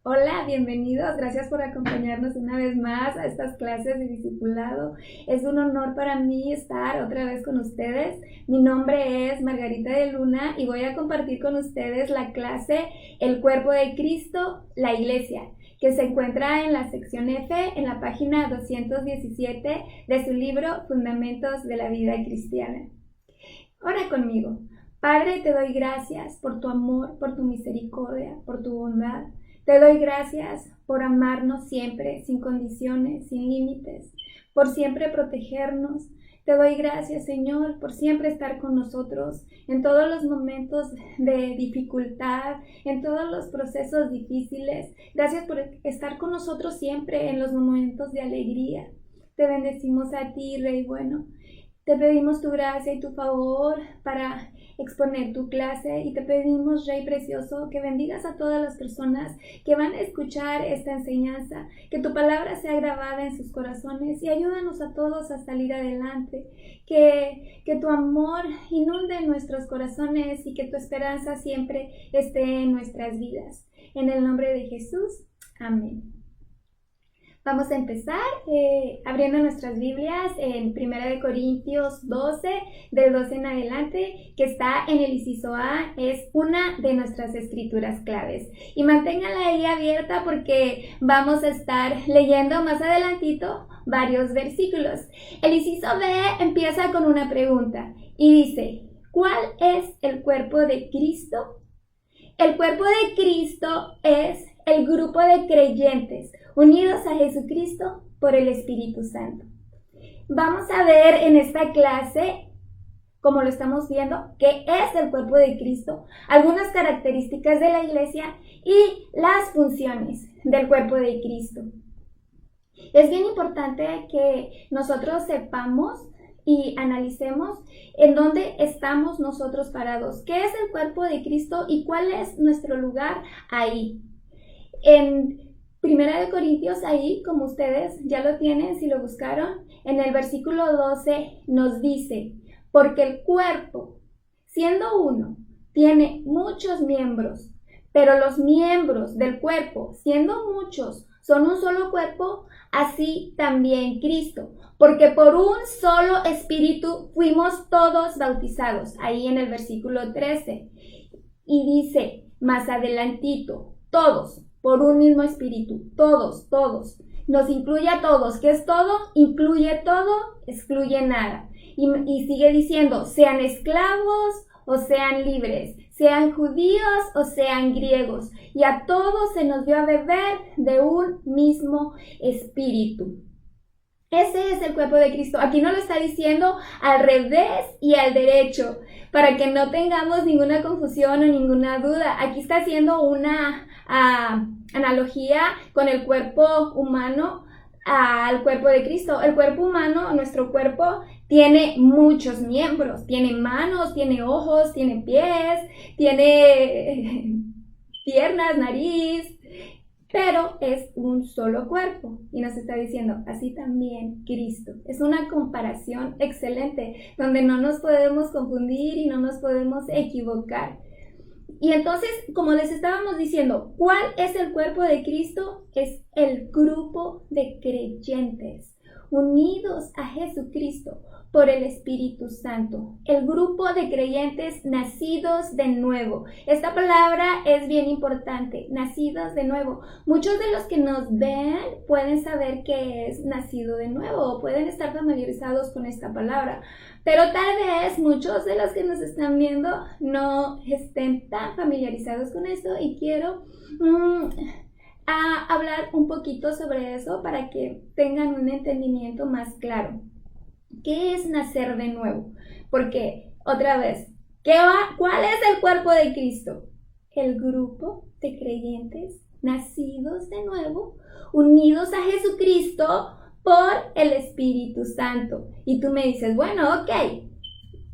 Hola, bienvenidos. Gracias por acompañarnos una vez más a estas clases de discipulado. Es un honor para mí estar otra vez con ustedes. Mi nombre es Margarita de Luna y voy a compartir con ustedes la clase El cuerpo de Cristo, la iglesia, que se encuentra en la sección F en la página 217 de su libro Fundamentos de la Vida Cristiana. Ora conmigo. Padre, te doy gracias por tu amor, por tu misericordia, por tu bondad. Te doy gracias por amarnos siempre, sin condiciones, sin límites, por siempre protegernos. Te doy gracias, Señor, por siempre estar con nosotros en todos los momentos de dificultad, en todos los procesos difíciles. Gracias por estar con nosotros siempre en los momentos de alegría. Te bendecimos a ti, Rey bueno. Te pedimos tu gracia y tu favor para exponer tu clase y te pedimos, Rey precioso, que bendigas a todas las personas que van a escuchar esta enseñanza, que tu palabra sea grabada en sus corazones y ayúdanos a todos a salir adelante, que tu amor inunde nuestros corazones y que tu esperanza siempre esté en nuestras vidas. En el nombre de Jesús, amén. Vamos a empezar abriendo nuestras Biblias en 1 Corintios 12, del 12 en adelante, que está en el inciso A, es una de nuestras escrituras claves. Y manténganla ahí abierta porque vamos a estar leyendo más adelantito varios versículos. El inciso B empieza con una pregunta y dice, ¿cuál es el cuerpo de Cristo? El cuerpo de Cristo es el grupo de creyentes unidos a Jesucristo por el Espíritu Santo. Vamos a ver en esta clase, como lo estamos viendo, qué es el cuerpo de Cristo, algunas características de la iglesia y las funciones del cuerpo de Cristo. Es bien importante que nosotros sepamos y analicemos en dónde estamos nosotros parados, qué es el cuerpo de Cristo y cuál es nuestro lugar ahí. En 1 Corintios, ahí, como ustedes ya lo tienen, si lo buscaron, en el versículo 12 nos dice, porque el cuerpo, siendo uno, tiene muchos miembros, pero los miembros del cuerpo, siendo muchos, son un solo cuerpo, así también Cristo, porque por un solo espíritu fuimos todos bautizados, ahí en el versículo 13, y dice más adelantito, todos, por un mismo espíritu, todos, nos incluye a todos. ¿Qué es todo? Incluye todo, excluye nada. Y sigue diciendo, sean esclavos o sean libres, sean judíos o sean griegos, y a todos se nos dio a beber de un mismo espíritu. Ese es el cuerpo de Cristo. Aquí no lo está diciendo al revés y al derecho, para que no tengamos ninguna confusión o ninguna duda. Aquí está haciendo una analogía con el cuerpo humano al cuerpo de Cristo. El cuerpo humano, nuestro cuerpo, tiene muchos miembros. Tiene manos, tiene ojos, tiene pies, tiene piernas, nariz, pero es un solo cuerpo. Y nos está diciendo, así también Cristo. Es una comparación excelente, donde no nos podemos confundir y no nos podemos equivocar. Y entonces, como les estábamos diciendo, ¿cuál es el cuerpo de Cristo? Es el grupo de creyentes unidos a Jesucristo por el Espíritu Santo, el grupo de creyentes nacidos de nuevo. Esta palabra es bien importante, nacidos de nuevo. Muchos de los que nos ven pueden saber qué es nacido de nuevo o pueden estar familiarizados con esta palabra, pero tal vez muchos de los que nos están viendo no estén tan familiarizados con esto y quiero hablar un poquito sobre eso para que tengan un entendimiento más claro. ¿Qué es nacer de nuevo? Porque, otra vez, ¿cuál es el cuerpo de Cristo? El grupo de creyentes nacidos de nuevo, unidos a Jesucristo por el Espíritu Santo. Y tú me dices, bueno, ok,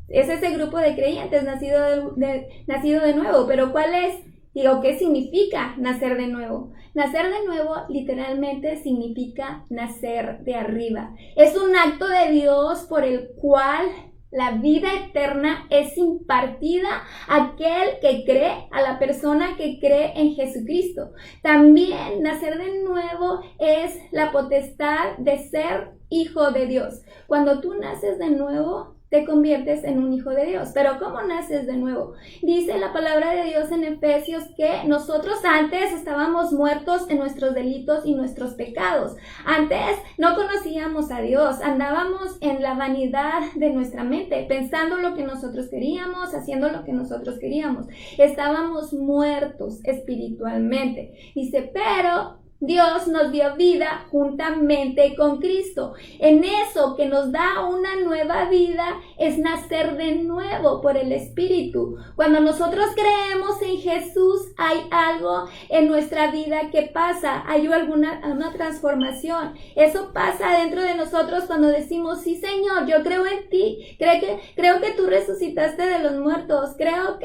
es ese grupo de creyentes nacido de nuevo, pero ¿cuál es? Digo, ¿qué significa nacer de nuevo? Nacer de nuevo literalmente significa nacer de arriba. Es un acto de Dios por el cual La vida eterna es impartida a aquel que cree, a la persona que cree en Jesucristo. También nacer de nuevo es la potestad de ser hijo de Dios. Cuando tú naces de nuevo, te conviertes en un hijo de Dios. Pero ¿cómo naces de nuevo? Dice la palabra de Dios en Efesios que nosotros antes estábamos muertos en nuestros delitos y nuestros pecados. Antes no conocíamos a Dios, andábamos en la vanidad de nuestra mente, pensando lo que nosotros queríamos, haciendo lo que nosotros queríamos. Estábamos muertos espiritualmente. Dice, pero Dios nos dio vida juntamente con Cristo. En eso que nos da una nueva vida es nacer de nuevo por el Espíritu. Cuando nosotros creemos en Jesús, hay algo en nuestra vida que pasa, hay una transformación. Eso pasa dentro de nosotros cuando decimos, sí Señor, yo creo en ti, creo que tú resucitaste de los muertos, creo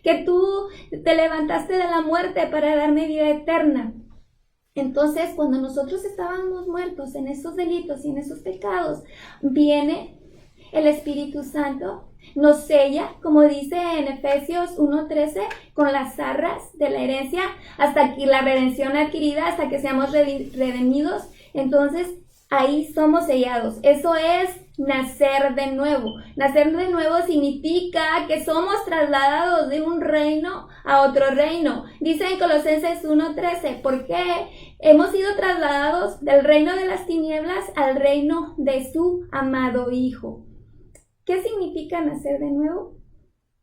que tú te levantaste de la muerte para darme vida eterna. Entonces, cuando nosotros estábamos muertos en esos delitos y en esos pecados, viene el Espíritu Santo, nos sella, como dice en Efesios 1:13, con las arras de la herencia, hasta que la redención adquirida, hasta que seamos redimidos. Entonces, ahí somos sellados. Eso es nacer de nuevo. Nacer de nuevo significa que somos trasladados de un reino a otro reino. Dice en Colosenses 1:13, porque hemos sido trasladados del reino de las tinieblas al reino de su amado Hijo. ¿Qué significa nacer de nuevo?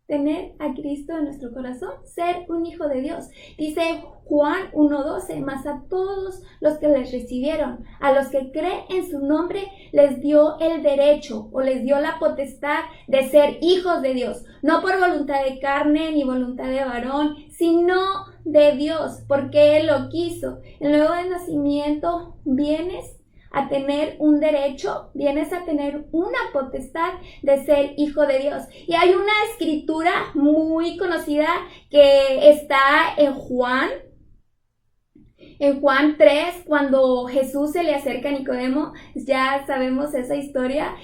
Tener a Cristo en nuestro corazón, ser un hijo de Dios. Dice Juan 1:12, mas a todos los que les recibieron, a los que creen en su nombre, les dio el derecho o les dio la potestad de ser hijos de Dios. No por voluntad de carne ni voluntad de varón, sino de Dios, porque Él lo quiso. El nuevo nacimiento vienes a tener un derecho, vienes a tener una potestad de ser hijo de Dios. Y hay una escritura muy conocida que está en Juan 3, cuando Jesús se le acerca a Nicodemo. Ya sabemos esa historia.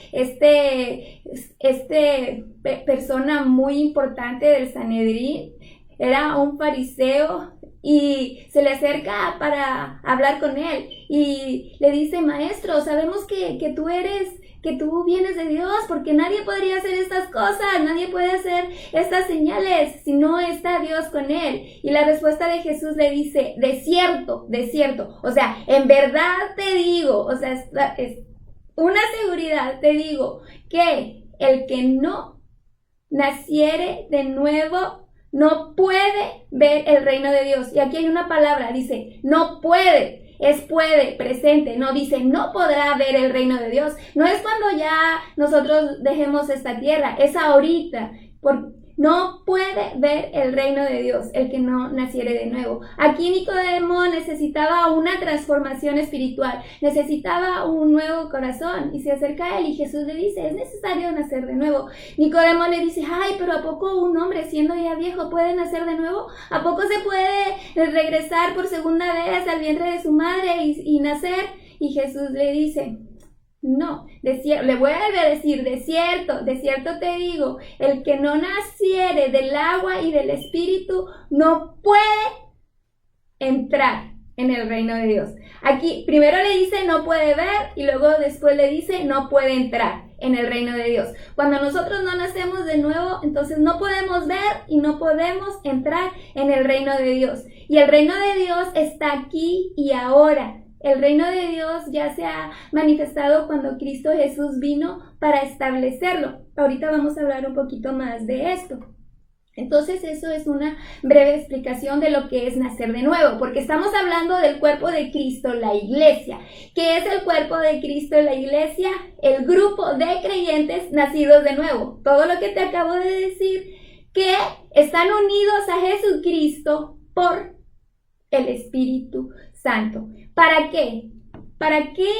Persona muy importante del Sanedrín, era un fariseo, y se le acerca para hablar con él y le dice, maestro, sabemos que tú vienes de Dios, porque nadie podría hacer estas cosas, nadie puede hacer estas señales si no está Dios con él. Y la respuesta de Jesús le dice, de cierto, o sea, en verdad te digo, o sea, es una seguridad, te digo, que el que no naciere de nuevo no puede ver el reino de Dios. Y aquí hay una palabra, dice, no puede, es puede, presente, no dice, no podrá ver el reino de Dios. No es cuando ya nosotros dejemos esta tierra, es ahorita, no puede ver el reino de Dios el que no naciere de nuevo. Aquí Nicodemo necesitaba una transformación espiritual, necesitaba un nuevo corazón, y se acerca a él y Jesús le dice, es necesario nacer de nuevo. Nicodemo le dice, ay, pero ¿a poco un hombre siendo ya viejo puede nacer de nuevo? ¿A poco se puede regresar por segunda vez al vientre de su madre y nacer? Y Jesús le dice, no, le vuelve a decir, de cierto te digo, el que no naciere del agua y del espíritu no puede entrar en el reino de Dios. Aquí primero le dice no puede ver y luego después le dice no puede entrar en el reino de Dios. Cuando nosotros no nacemos de nuevo, entonces no podemos ver y no podemos entrar en el reino de Dios. Y el reino de Dios está aquí y ahora. El reino de Dios ya se ha manifestado cuando Cristo Jesús vino para establecerlo. Ahorita vamos a hablar un poquito más de esto. Entonces eso es una breve explicación de lo que es nacer de nuevo, porque estamos hablando del cuerpo de Cristo, la iglesia. ¿Qué es el cuerpo de Cristo, la iglesia? El grupo de creyentes nacidos de nuevo. Todo lo que te acabo de decir, que están unidos a Jesucristo por el Espíritu Santo. ¿Para qué? ¿Para qué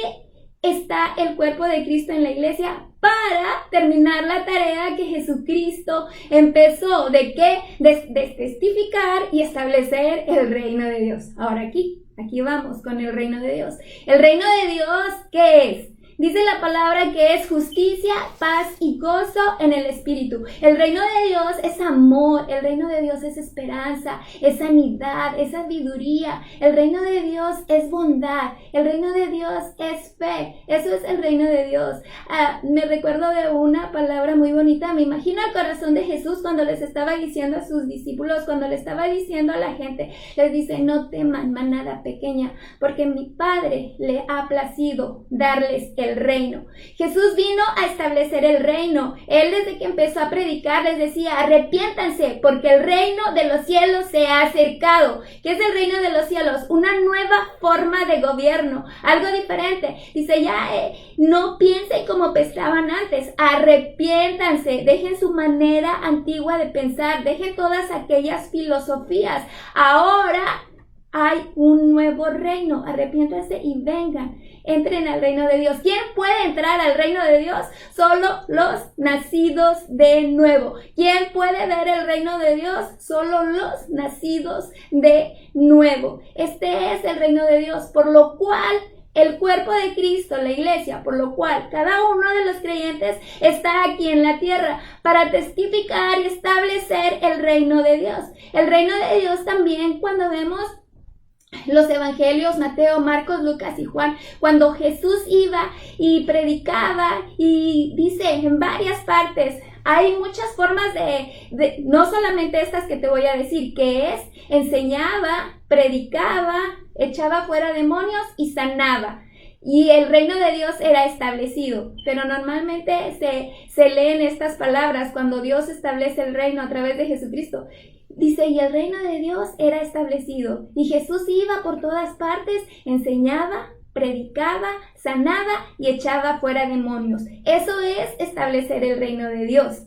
está el cuerpo de Cristo en la iglesia? Para terminar la tarea que Jesucristo empezó. ¿De qué? De testificar y establecer el reino de Dios. Ahora aquí vamos con el reino de Dios. ¿El reino de Dios qué es? Dice la palabra que es justicia, paz y gozo en el Espíritu. El reino de Dios es amor, el reino de Dios es esperanza, es sanidad, es sabiduría. El reino de Dios es bondad, el reino de Dios es fe. Eso es el reino de Dios. Me recuerdo de una palabra muy bonita. Me imagino el corazón de Jesús cuando les estaba diciendo a sus discípulos, cuando le estaba diciendo a la gente, les dice: no teman, manada pequeña, porque mi Padre le ha placido darles el reino. Jesús vino a establecer el reino. Él, desde que empezó a predicar, les decía: arrepiéntanse, porque el reino de los cielos se ha acercado. ¿Qué es el reino de los cielos? Una nueva forma de gobierno, algo diferente. Dice: ya no piensen como pensaban antes, arrepiéntanse, dejen su manera antigua de pensar, dejen todas aquellas filosofías. Ahora hay un nuevo reino, arrepiéntanse y vengan, entren al reino de Dios. ¿Quién puede entrar al reino de Dios? Solo los nacidos de nuevo. ¿Quién puede ver el reino de Dios? Solo los nacidos de nuevo. Este es el reino de Dios, por lo cual el cuerpo de Cristo, la iglesia, por lo cual cada uno de los creyentes está aquí en la tierra para testificar y establecer el reino de Dios. El reino de Dios también, cuando vemos los evangelios, Mateo, Marcos, Lucas y Juan, cuando Jesús iba y predicaba, y dice en varias partes, hay muchas formas de no solamente estas que te voy a decir, que es: enseñaba, predicaba, echaba fuera demonios y sanaba. Y el reino de Dios era establecido. Pero normalmente se leen estas palabras cuando Dios establece el reino a través de Jesucristo. Dice: y el reino de Dios era establecido. Y Jesús iba por todas partes, enseñaba, predicaba, sanaba y echaba fuera demonios. Eso es establecer el reino de Dios.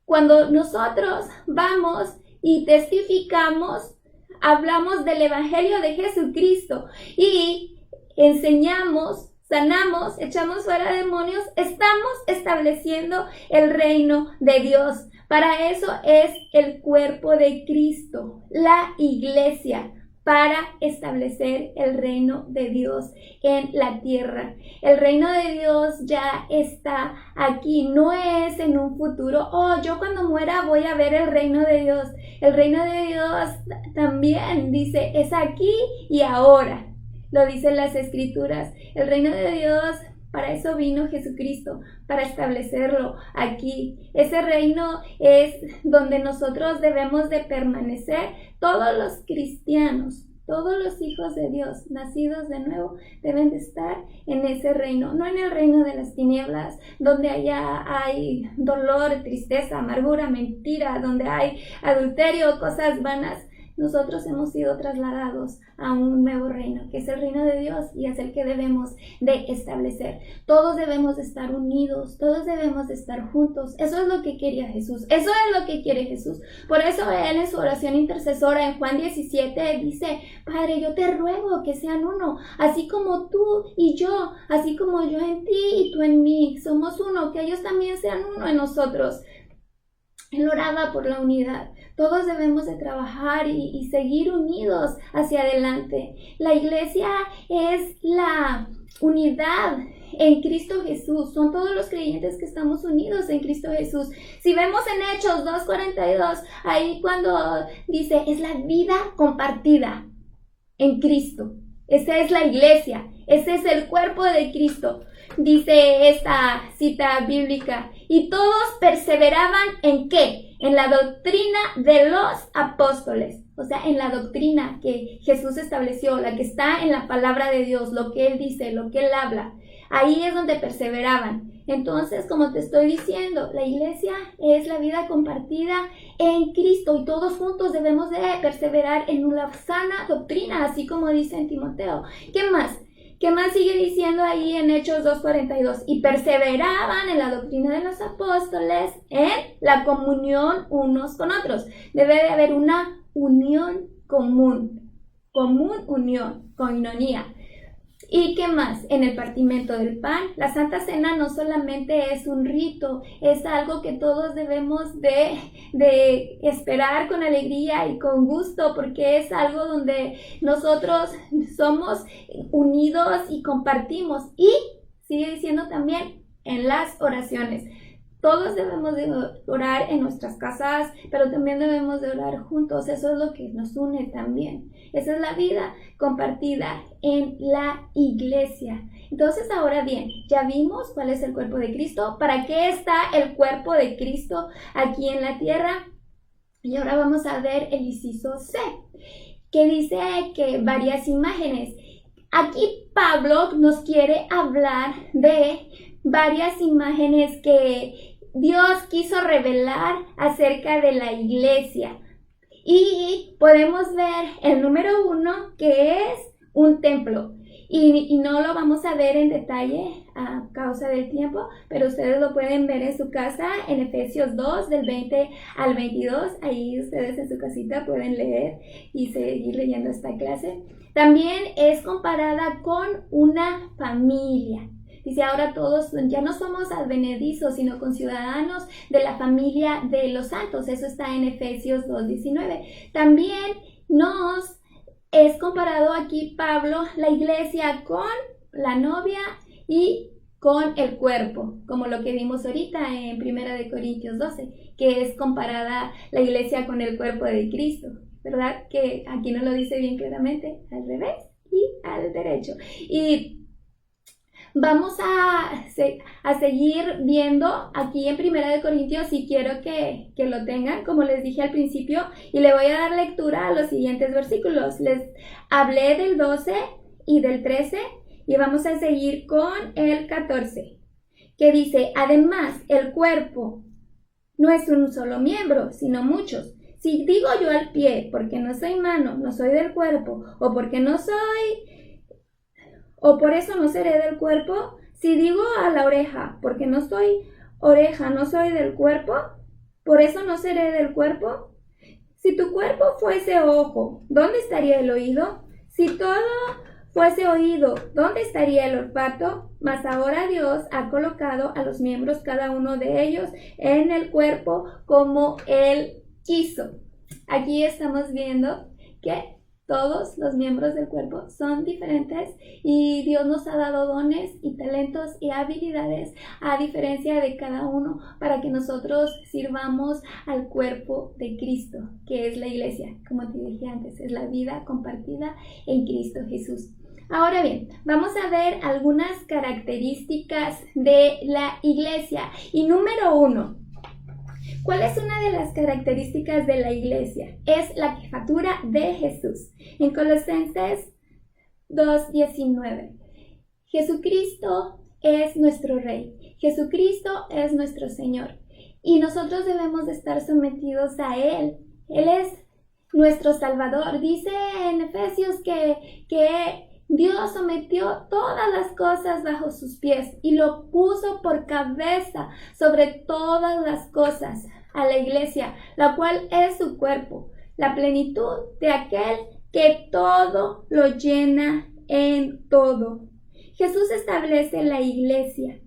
Cuando nosotros vamos y testificamos, hablamos del evangelio de Jesucristo y enseñamos, sanamos, echamos fuera demonios, estamos estableciendo el reino de Dios. Para eso es el cuerpo de Cristo, la iglesia, para establecer el reino de Dios en la tierra. El reino de Dios ya está aquí, no es en un futuro: oh, yo cuando muera voy a ver el reino de Dios. El reino de Dios también dice, es aquí y ahora. Lo dicen las Escrituras. El reino de Dios, para eso vino Jesucristo, para establecerlo aquí. Ese reino es donde nosotros debemos de permanecer. Todos los cristianos, todos los hijos de Dios, nacidos de nuevo, deben de estar en ese reino. No en el reino de las tinieblas, donde allá hay dolor, tristeza, amargura, mentira, donde hay adulterio, cosas vanas. Nosotros hemos sido trasladados a un nuevo reino, que es el reino de Dios, y es el que debemos de establecer. Todos debemos de estar unidos, todos debemos de estar juntos. Eso es lo que quería Jesús, eso es lo que quiere Jesús. Por eso Él, en su oración intercesora en Juan 17, dice: Padre, yo te ruego que sean uno, así como tú y yo, así como yo en ti y tú en mí, somos uno, que ellos también sean uno en nosotros. Él oraba por la unidad. Todos debemos de trabajar y seguir unidos hacia adelante. La iglesia es la unidad en Cristo Jesús. Son todos los creyentes que estamos unidos en Cristo Jesús. Si vemos en Hechos 2:42, ahí cuando dice, es la vida compartida en Cristo. Esa es la iglesia. Ese es el cuerpo de Cristo. Dice esta cita bíblica: y todos perseveraban ¿en qué? En la doctrina de los apóstoles. O sea, en la doctrina que Jesús estableció, la que está en la palabra de Dios, lo que Él dice, lo que Él habla. Ahí es donde perseveraban. Entonces, como te estoy diciendo, la iglesia es la vida compartida en Cristo, y todos juntos debemos de perseverar en una sana doctrina, así como dice en Timoteo. ¿Qué más? ¿Qué más sigue diciendo ahí en Hechos 2:42? Y perseveraban en la doctrina de los apóstoles, en la comunión unos con otros. Debe de haber una unión común unión, koinonía. ¿Y qué más? En el partimiento del pan. La Santa Cena no solamente es un rito, es algo que todos debemos de esperar con alegría y con gusto, porque es algo donde nosotros somos unidos y compartimos. Y sigue diciendo también en las oraciones. Todos debemos de orar en nuestras casas, pero también debemos de orar juntos. Eso es lo que nos une también. Esa es la vida compartida en la iglesia. Entonces, ahora bien, ya vimos cuál es el cuerpo de Cristo, para qué está el cuerpo de Cristo aquí en la tierra. Y ahora vamos a ver el inciso C, que dice que varias imágenes. Aquí Pablo nos quiere hablar de varias imágenes que Dios quiso revelar acerca de la iglesia. Y podemos ver el número 1, que es un templo. Y no lo vamos a ver en detalle a causa del tiempo, pero ustedes lo pueden ver en su casa en Efesios 2, del 20 al 22. Ahí ustedes en su casita pueden leer y seguir leyendo esta clase. También es comparada con una familia. Dice, ahora todos ya no somos advenedizos, sino conciudadanos de la familia de los santos. Eso está en Efesios 2:19. También es comparado aquí Pablo, la iglesia, con la novia y con el cuerpo, como lo que vimos ahorita en 1 Corintios 12, que es comparada la iglesia con el cuerpo de Cristo, ¿verdad? Que aquí no lo dice bien claramente, al revés y al derecho. Y vamos a seguir viendo aquí en 1 Corintios, y quiero que lo tengan, como les dije al principio, y le voy a dar lectura a los siguientes versículos. Les hablé del 12 y del 13, y vamos a seguir con el 14, que dice, además, el cuerpo no es un solo miembro, sino muchos. Si digo yo al pie, porque no soy mano, no soy del cuerpo, o por eso no seré del cuerpo. Si digo a la oreja, porque no soy oreja, no soy del cuerpo, por eso no seré del cuerpo. Si tu cuerpo fuese ojo, ¿dónde estaría el oído? Si todo fuese oído, ¿dónde estaría el olfato? Mas ahora Dios ha colocado a los miembros, cada uno de ellos, en el cuerpo como Él quiso. Aquí estamos viendo que todos los miembros del cuerpo son diferentes y Dios nos ha dado dones y talentos y habilidades a diferencia de cada uno para que nosotros sirvamos al cuerpo de Cristo, que es la iglesia. Como te dije antes, es la vida compartida en Cristo Jesús. Ahora bien, vamos a ver algunas características de la iglesia. Y número 1, ¿cuál es una de las características de la iglesia? Es la jefatura de Jesús. En Colosenses 2:19, Jesucristo es nuestro Rey, Jesucristo es nuestro Señor, y nosotros debemos de estar sometidos a Él. Él es nuestro Salvador. Dice en Efesios que Dios sometió todas las cosas bajo sus pies y lo puso por cabeza sobre todas las cosas a la iglesia, la cual es su cuerpo, la plenitud de aquel que todo lo llena en todo. Jesús establece la iglesia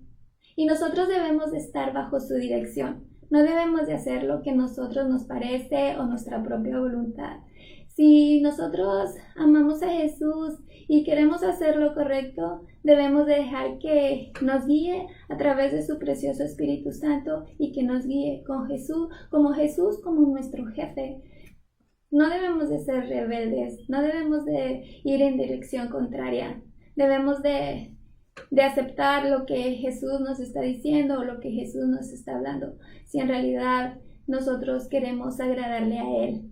y nosotros debemos de estar bajo su dirección. No debemos de hacer lo que a nosotros nos parece o nuestra propia voluntad. Si nosotros amamos a Jesús y queremos hacer lo correcto, debemos de dejar que nos guíe a través de su precioso Espíritu Santo y que nos guíe con Jesús como nuestro jefe. No debemos de ser rebeldes, no debemos de ir en dirección contraria. Debemos de aceptar lo que Jesús nos está diciendo o lo que Jesús nos está hablando, si en realidad nosotros queremos agradarle a Él.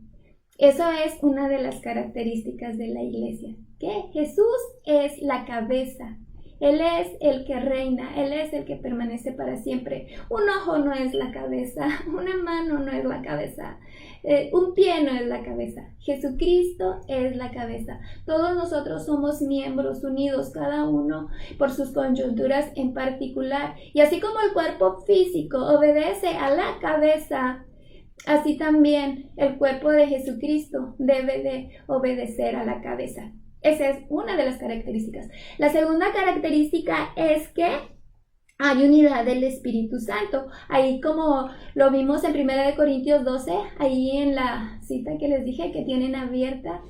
Eso es una de las características de la iglesia, que Jesús es la cabeza. Él es el que reina, Él es el que permanece para siempre. Un ojo no es la cabeza, una mano no es la cabeza, un pie no es la cabeza. Jesucristo es la cabeza. Todos nosotros somos miembros unidos, cada uno por sus coyunturas en particular. Y así como el cuerpo físico obedece a la cabeza, así también el cuerpo de Jesucristo debe de obedecer a la cabeza. Esa es una de las características. La segunda característica es que hay unidad del Espíritu Santo. Ahí, como lo vimos en 1 Corintios 12, ahí en la cita que les dije que tienen abierta,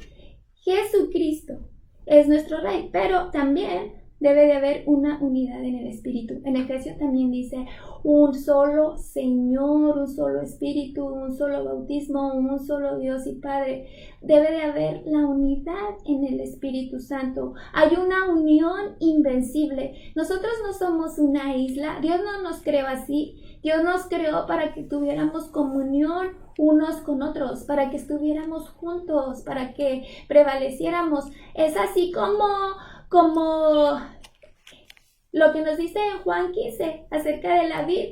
Jesucristo es nuestro Rey, pero también Debe de haber una unidad en el Espíritu. En Efesios también dice un solo Señor, un solo Espíritu, un solo bautismo, un solo Dios y Padre. Debe de haber la unidad en el Espíritu Santo. Hay una unión invencible. Nosotros no somos una isla. Dios no nos creó así. Dios nos creó para que tuviéramos comunión unos con otros, para que estuviéramos juntos, para que prevaleciéramos. Es así como lo que nos dice en Juan 15 acerca de la vid.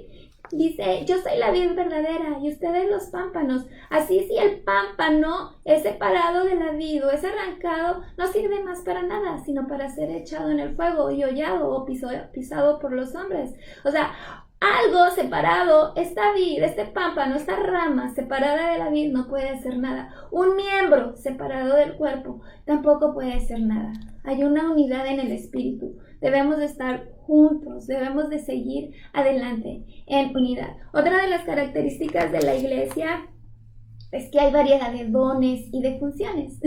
Dice, yo soy la vid verdadera y ustedes los pámpanos. Así, si el pámpano es separado de la vid o es arrancado, no sirve más para nada, sino para ser echado en el fuego y hollado o pisado por los hombres. O sea, algo separado, esta vid, este pámpano, esta rama separada de la vid no puede hacer nada. Un miembro separado del cuerpo tampoco puede hacer nada. Hay una unidad en el Espíritu. Debemos de estar juntos, debemos de seguir adelante en unidad. Otra de las características de la iglesia es que hay variedad de dones y de funciones.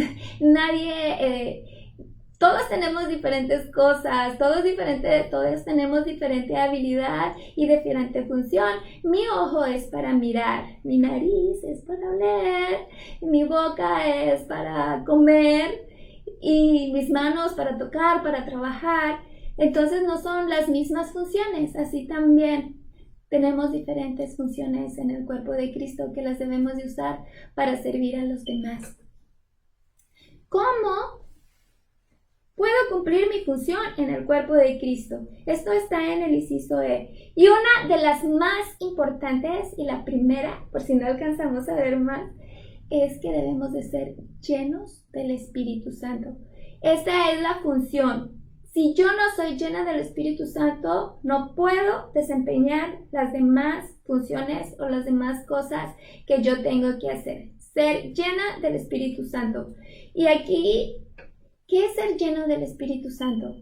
Todos tenemos diferentes cosas, todos tenemos diferente habilidad y diferente función. Mi ojo es para mirar, mi nariz es para oler, mi boca es para comer y mis manos para tocar, para trabajar. Entonces no son las mismas funciones, así también tenemos diferentes funciones en el cuerpo de Cristo que las debemos de usar para servir a los demás. ¿Cómo puedo cumplir mi función en el cuerpo de Cristo? Esto está en el inciso E. Y una de las más importantes, y la primera, por si no alcanzamos a ver más, es que debemos de ser llenos del Espíritu Santo. Esta es la función. Si yo no soy llena del Espíritu Santo, no puedo desempeñar las demás funciones o las demás cosas que yo tengo que hacer. Ser llena del Espíritu Santo. Y aquí, ¿qué es ser lleno del Espíritu Santo?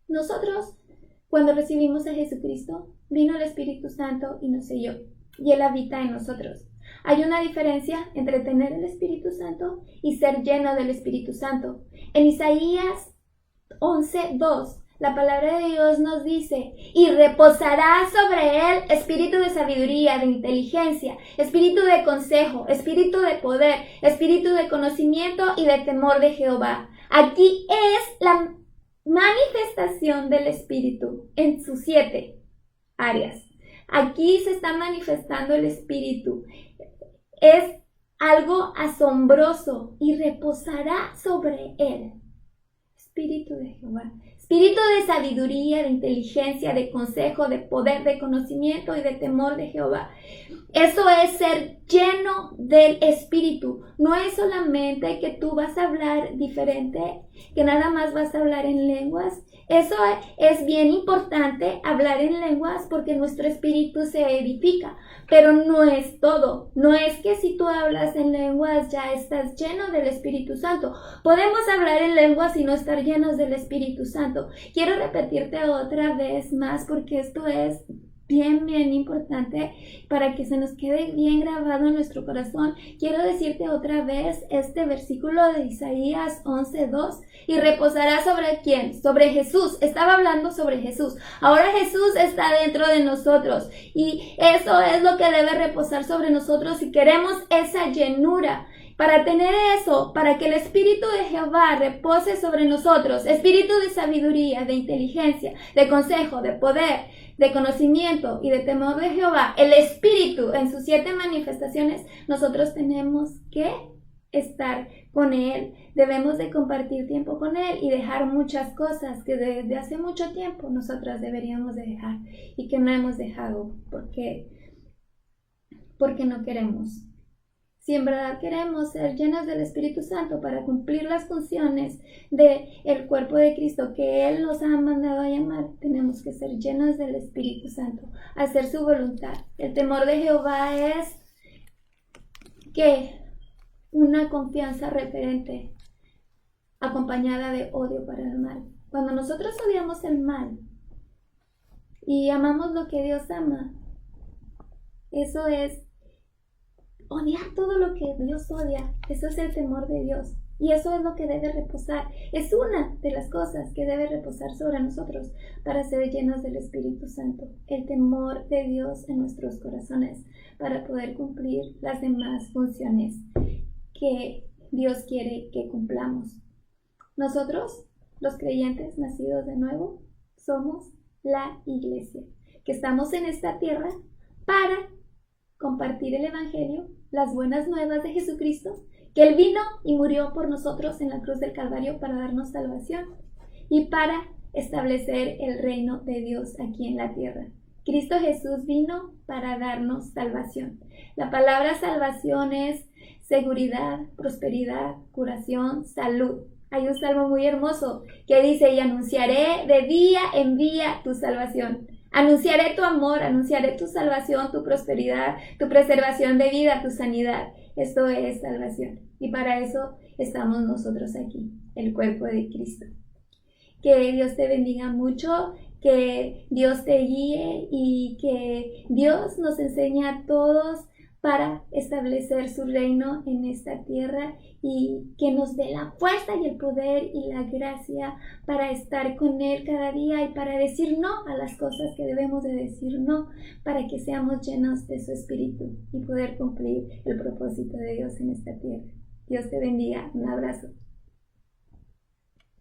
Nosotros, cuando recibimos a Jesucristo, vino el Espíritu Santo y nos selló, y Él habita en nosotros. Hay una diferencia entre tener el Espíritu Santo y ser lleno del Espíritu Santo. En Isaías 11:2, la palabra de Dios nos dice, y reposará sobre él espíritu de sabiduría, de inteligencia, espíritu de consejo, espíritu de poder, espíritu de conocimiento y de temor de Jehová. Aquí es la manifestación del Espíritu en sus 7 áreas. Aquí se está manifestando el Espíritu. Es algo asombroso y reposará sobre él. Espíritu de Jehová, espíritu de sabiduría, de inteligencia, de consejo, de poder, de conocimiento y de temor de Jehová. Eso es ser lleno del Espíritu. No es solamente que tú vas a hablar diferente, que nada más vas a hablar en lenguas. Eso es bien importante, hablar en lenguas, porque nuestro espíritu se edifica, pero no es todo. No es que si tú hablas en lenguas ya estás lleno del Espíritu Santo. Podemos hablar en lenguas y no estar llenos del Espíritu Santo. Quiero repetirte otra vez más porque esto es bien importante para que se nos quede bien grabado en nuestro corazón. Quiero decirte otra vez este versículo de Isaías 11:2. ¿Y reposará sobre quién? Sobre Jesús. Estaba hablando sobre Jesús. Ahora Jesús está dentro de nosotros y eso es lo que debe reposar sobre nosotros si queremos esa llenura. Para tener eso, para que el Espíritu de Jehová repose sobre nosotros, espíritu de sabiduría, de inteligencia, de consejo, de poder, de conocimiento y de temor de Jehová, el Espíritu en sus 7 manifestaciones, nosotros tenemos que estar con Él. Debemos de compartir tiempo con Él y dejar muchas cosas que desde hace mucho tiempo nosotras deberíamos de dejar y que no hemos dejado porque no queremos. Si en verdad queremos ser llenos del Espíritu Santo para cumplir las funciones del cuerpo de Cristo que Él nos ha mandado a llamar, tenemos que ser llenos del Espíritu Santo, hacer su voluntad. El temor de Jehová es que una confianza referente acompañada de odio para el mal. Cuando nosotros odiamos el mal y amamos lo que Dios ama, eso es odiar todo lo que Dios odia. Eso es el temor de Dios. Y eso es lo que debe reposar. Es una de las cosas que debe reposar sobre nosotros para ser llenos del Espíritu Santo. El temor de Dios en nuestros corazones para poder cumplir las demás funciones que Dios quiere que cumplamos. Nosotros, los creyentes nacidos de nuevo, somos la iglesia, que estamos en esta tierra para compartir el Evangelio, las buenas nuevas de Jesucristo, que Él vino y murió por nosotros en la cruz del Calvario para darnos salvación y para establecer el reino de Dios aquí en la tierra. Cristo Jesús vino para darnos salvación. La palabra salvación es seguridad, prosperidad, curación, salud. Hay un salmo muy hermoso que dice: y anunciaré de día en día tu salvación. Anunciaré tu amor, anunciaré tu salvación, tu prosperidad, tu preservación de vida, tu sanidad. Esto es salvación. Y para eso estamos nosotros aquí, el cuerpo de Cristo. Que Dios te bendiga mucho, que Dios te guíe y que Dios nos enseñe a todos para establecer su reino en esta tierra y que nos dé la fuerza y el poder y la gracia para estar con Él cada día y para decir no a las cosas que debemos de decir no, para que seamos llenos de su Espíritu y poder cumplir el propósito de Dios en esta tierra. Dios te bendiga. Un abrazo.